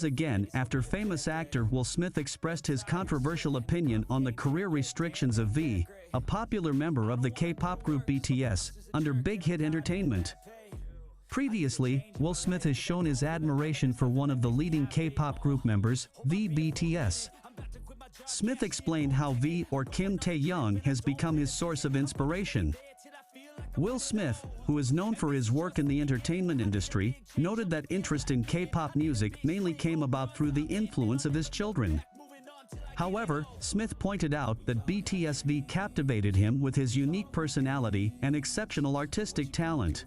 again after famous actor Will Smith expressed his controversial opinion on the career restrictions of V, a popular member of the K-pop group BTS, under Big Hit Entertainment. Previously, Will Smith has shown his admiration for one of the leading K-pop group members, BTS. Smith explained how V, or Kim Taehyung, has become his source of inspiration. Will Smith, who is known for his work in the entertainment industry, noted that interest in K-pop music mainly came about through the influence of his children. However, Smith pointed out that BTS V captivated him with his unique personality and exceptional artistic talent.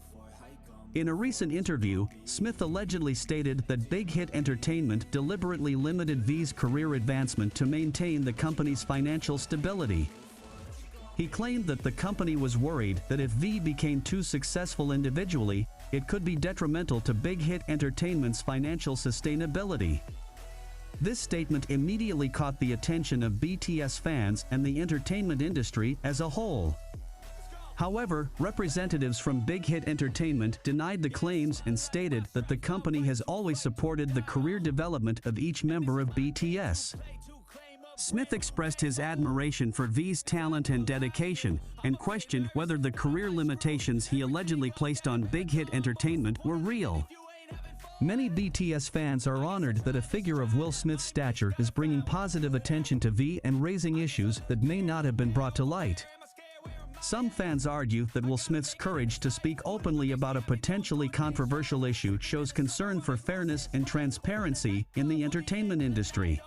In a recent interview, Smith allegedly stated that Big Hit Entertainment deliberately limited V's career advancement to maintain the company's financial stability. He claimed that the company was worried that if V became too successful individually, it could be detrimental to Big Hit Entertainment's financial sustainability. This statement immediately caught the attention of BTS fans and the entertainment industry as a whole. However, representatives from Big Hit Entertainment denied the claims and stated that the company has always supported the career development of each member of BTS. Smith expressed his admiration for V's talent and dedication, and questioned whether the career limitations he allegedly placed on Big Hit Entertainment were real. Many BTS fans are honored that a figure of Will Smith's stature is bringing positive attention to V and raising issues that may not have been brought to light. Some fans argue that Will Smith's courage to speak openly about a potentially controversial issue shows concern for fairness and transparency in the entertainment industry.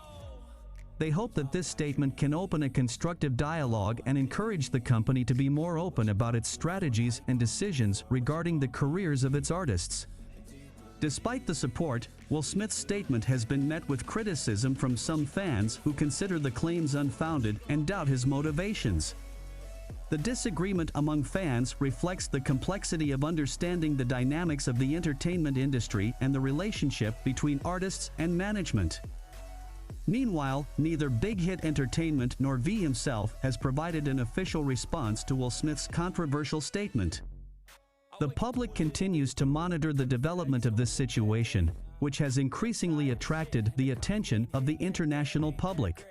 They hope that this statement can open a constructive dialogue and encourage the company to be more open about its strategies and decisions regarding the careers of its artists. Despite the support, Will Smith's statement has been met with criticism from some fans who consider the claims unfounded and doubt his motivations. The disagreement among fans reflects the complexity of understanding the dynamics of the entertainment industry and the relationship between artists and management. Meanwhile, neither Big Hit Entertainment nor V himself has provided an official response to Will Smith's controversial statement. The public continues to monitor the development of this situation, which has increasingly attracted the attention of the international public.